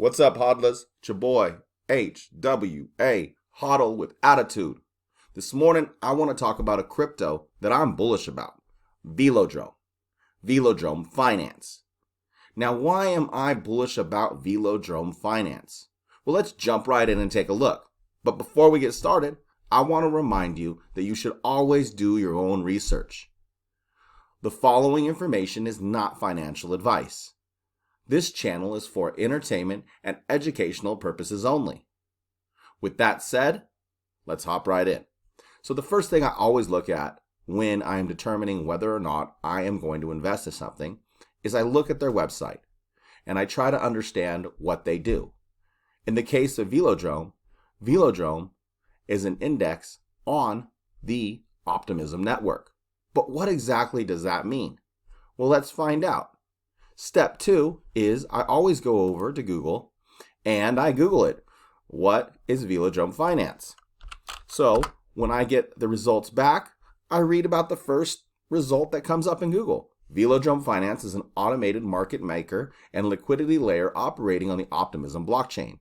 What's up, hodlers? It's your boy, HWA, HODL with Attitude. This morning, I want to talk about a crypto that I'm bullish about, Velodrome Finance. Now, why am I bullish about Velodrome Finance? Well, let's jump right in and take a look. But before we get started, I want to remind you that you should always do your own research. The following information is not financial advice. This channel is for entertainment and educational purposes only. With that said, let's hop right in. So the first thing I always look at when I am determining whether or not I am going to invest in something is I look at their website and I try to understand what they do. In the case of Velodrome, Velodrome is an index on the Optimism network. But what exactly does that mean? Well, let's find out. Step 2 is I always go over to Google and I Google it. What is Velodrome Finance? So when I get the results back, I read about the first result that comes up in Google. Velodrome Finance is an automated market maker and liquidity layer operating on the Optimism blockchain.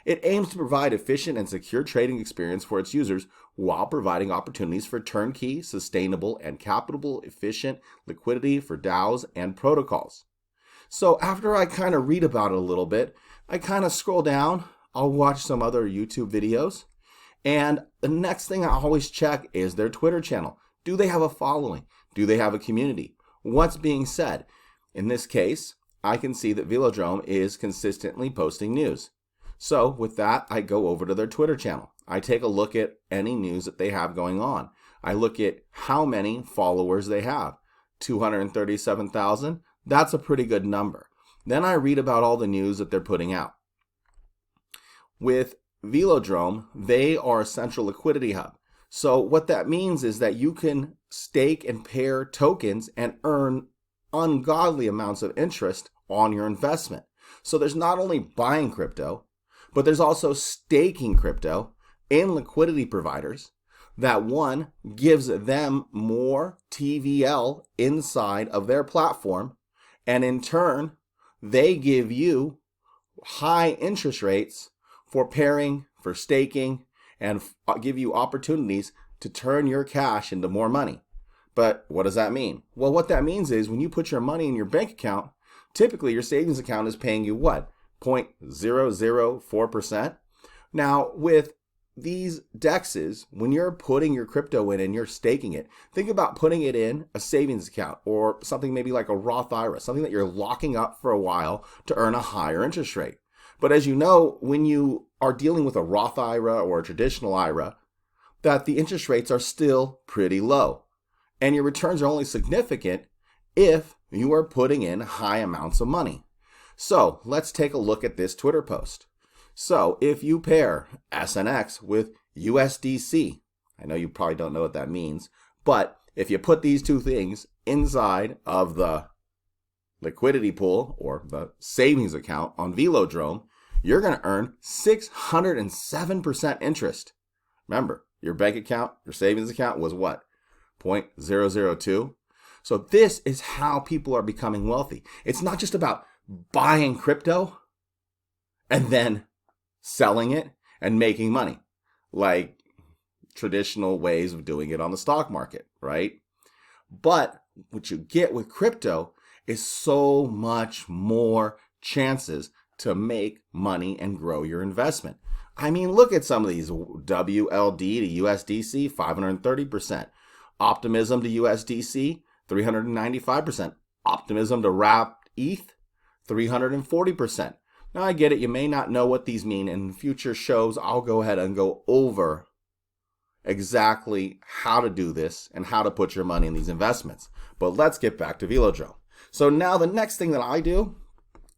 It aims to provide efficient and secure trading experience for its users while providing opportunities for turnkey, sustainable, and capital efficient liquidity for DAOs and protocols. So after I kind of read about it a little bit, I kind of scroll down, I'll watch some other YouTube videos, and the next thing I always check is their Twitter channel. Do they have a following? Do they have a community? What's being said? In this case, I can see that Velodrome is consistently posting news. So with that, I go over to their Twitter channel. I take a look at any news that they have going on. I look at how many followers they have. 237,000. That's a pretty good number. Then I read about all the news that they're putting out. With Velodrome, they are a central liquidity hub. So what that means is that you can stake and pair tokens and earn ungodly amounts of interest on your investment. So there's not only buying crypto, but there's also staking crypto in liquidity providers that one gives them more TVL inside of their platform. And in turn, they give you high interest rates for pairing, for staking, and give you opportunities to turn your cash into more money. But what does that mean? Well, what that means is when you put your money in your bank account, typically your savings account is paying you what? 0.004%. Now, with these DEXs, when you're putting your crypto in and you're staking it, think about putting it in a savings account or something maybe like a Roth IRA, something that you're locking up for a while to earn a higher interest rate. But as you know, when you are dealing with a Roth IRA or a traditional IRA, that the interest rates are still pretty low. And your returns are only significant if you are putting in high amounts of money. So let's take a look at this Twitter post. So if you pair SNX with USDC, I know you probably don't know what that means, but if you put these two things inside of the liquidity pool or the savings account on Velodrome, you're going to earn 607% interest. Remember, your bank account, your savings account was what? 0.002. So this is how people are becoming wealthy. It's not just about buying crypto and then selling it and making money like traditional ways of doing it on the stock market, right? But what you get with crypto is so much more chances to make money and grow your investment. I mean, look at some of these. WLD to USDC, 530%. Optimism to USDC, 395%. Optimism to wrapped ETH, 340%. Now, I get it. You may not know what these mean. In future shows, I'll go ahead and go over exactly how to do this and how to put your money in these investments. But let's get back to Velodrome. So now the next thing that I do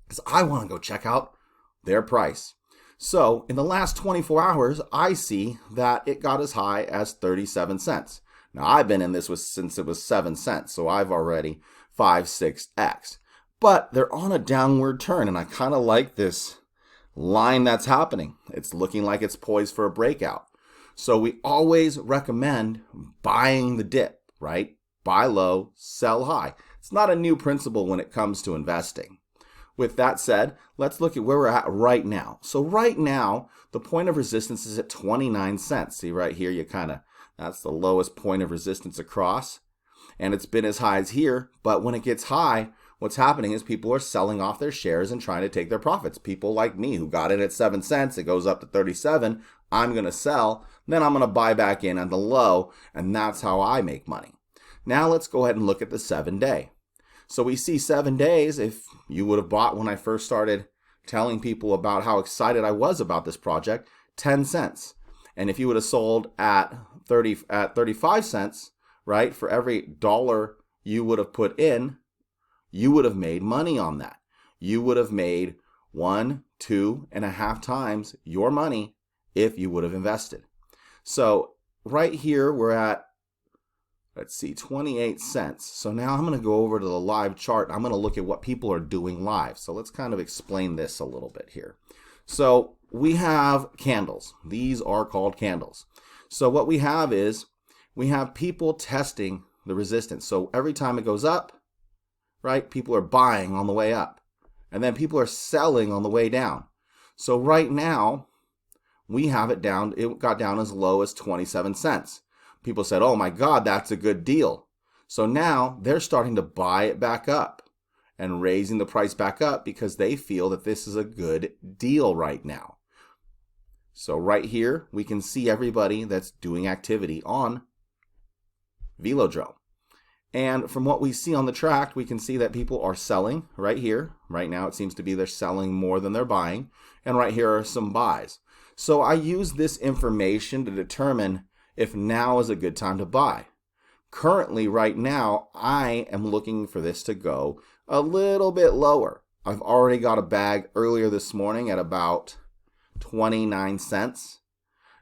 is I want to go check out their price. So in the last 24 hours, I see that it got as high as 37 cents. Now, I've been in this since it was 7 cents, so I've already 5-6x. But they're on a downward turn, and I kind of like this line that's happening. It's looking like it's poised for a breakout. So we always recommend buying the dip, right? Buy low, sell high. It's not a new principle when it comes to investing. With that said, let's look at where we're at right now. So right now, the point of resistance is at 29 cents. See right here, that's the lowest point of resistance across. And it's been as high as here, but when it gets high, what's happening is people are selling off their shares and trying to take their profits. People like me who got in at 7 cents, it goes up to 37, I'm going to sell, then I'm going to buy back in at the low, and that's how I make money. Now let's go ahead and look at the 7-day. So we see 7 days, if you would have bought when I first started telling people about how excited I was about this project, 10 cents. And if you would have sold at 35 cents, right, for every dollar you would have put in, you would have made money on that. You would have made 1, 2.5 times your money if you would have invested. So right here, we're at, let's see, 28 cents. So now I'm going to go over to the live chart. I'm going to look at what people are doing live. So let's kind of explain this a little bit here. So we have candles. These are called candles. So what we have is we have people testing the resistance. So every time it goes up, right, people are buying on the way up. And then people are selling on the way down. So right now, we have it down. It got down as low as 27 cents. People said, oh my God, that's a good deal. So now they're starting to buy it back up and raising the price back up because they feel that this is a good deal right now. So right here, we can see everybody that's doing activity on Velodrome. And from what we see on the track, we can see that people are selling right here. Right now, it seems to be they're selling more than they're buying. And right here are some buys. So I use this information to determine if now is a good time to buy. Currently, right now, I am looking for this to go a little bit lower. I've already got a bag earlier this morning at about 29 cents.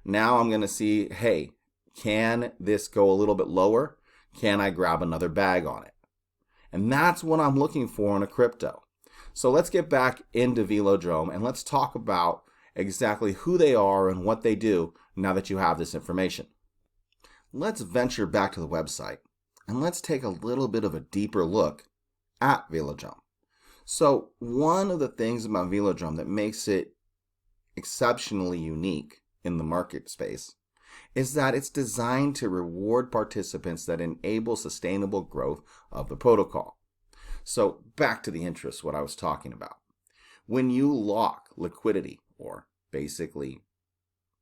Now I'm going to see, hey, can this go a little bit lower? Can I grab another bag on it? And that's what I'm looking for in a crypto. So let's get back into Velodrome and let's talk about exactly who they are and what they do now that you have this information. Let's venture back to the website and let's take a little bit of a deeper look at Velodrome. So one of the things about Velodrome that makes it exceptionally unique in the market space is that it's designed to reward participants that enable sustainable growth of the protocol. So back to the interest, what I was talking about. When you lock liquidity, or basically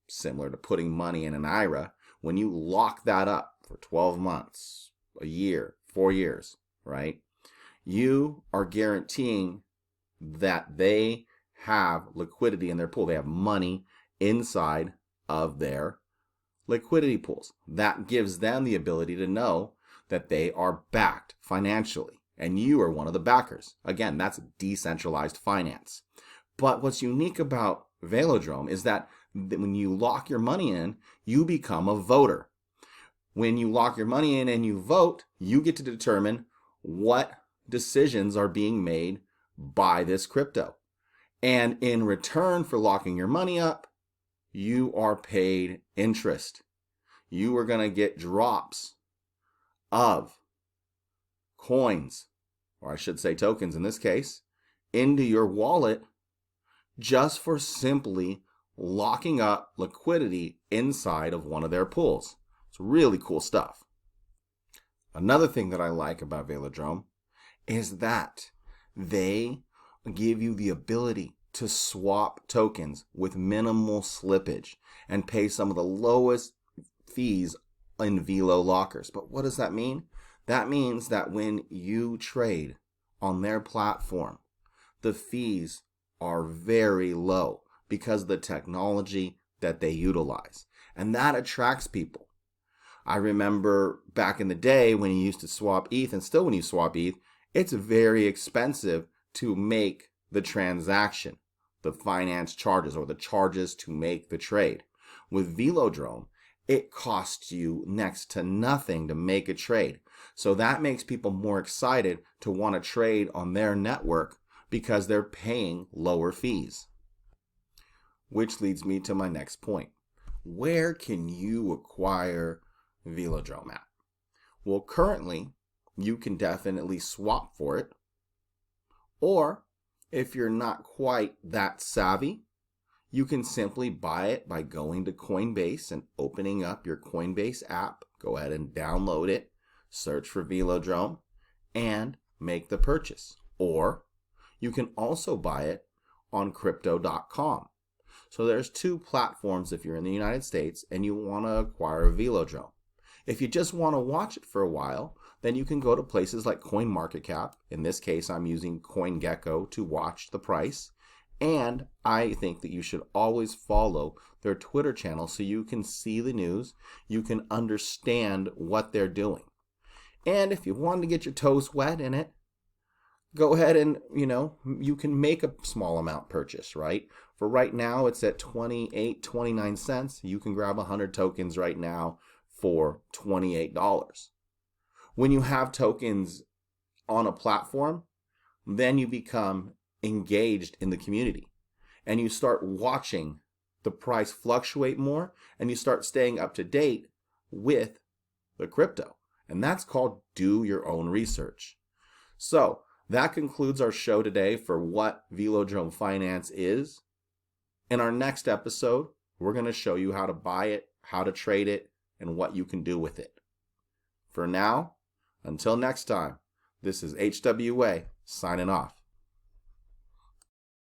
similar to putting money in an IRA, when you lock that up for 12 months, a year, 4 years, right? You are guaranteeing that they have liquidity in their pool. They have money inside of their liquidity pools. That gives them the ability to know that they are backed financially, and you are one of the backers. Again, that's decentralized finance. But what's unique about Velodrome is that when you lock your money in, you become a voter. When you lock your money in and you vote, you get to determine what decisions are being made by this crypto. And in return for locking your money up, you are paid interest. You are going to get drops of coins, or I should say tokens in this case, into your wallet just for simply locking up liquidity inside of one of their pools. It's really cool stuff. Another thing that I like about Velodrome is that they give you the ability to swap tokens with minimal slippage and pay some of the lowest fees in Velo lockers. But what does that mean? That means that when you trade on their platform, the fees are very low because of the technology that they utilize. And that attracts people. I remember back in the day when you used to swap ETH, and still when you swap ETH, it's very expensive to make the transaction, the finance charges or the charges to make the trade. With Velodrome, it costs you next to nothing to make a trade. So that makes people more excited to want to trade on their network because they're paying lower fees. Which leads me to my next point. Where can you acquire Velodrome at? Well, currently, you can definitely swap for it. Or If you're not quite that savvy, you can simply buy it by going to Coinbase and opening up your Coinbase app. Go ahead and download it, search for Velodrome, and make the purchase. Or you can also buy it on crypto.com. So there's two platforms if you're in the United States and you want to acquire a Velodrome. If you just want to watch it for a while, then you can go to places like CoinMarketCap. In this case, I'm using CoinGecko to watch the price. And I think that you should always follow their Twitter channel so you can see the news, you can understand what they're doing. And if you want to get your toes wet in it, go ahead and, you can make a small amount purchase, right? For right now, it's at 29 cents. You can grab 100 tokens right now for $28. When you have tokens on a platform, then you become engaged in the community and you start watching the price fluctuate more and you start staying up to date with the crypto. And that's called do your own research. So that concludes our show today for what Velodrome Finance is. In our next episode, we're going to show you how to buy it, how to trade it, and what you can do with it. For now, until next time, this is HWA signing off.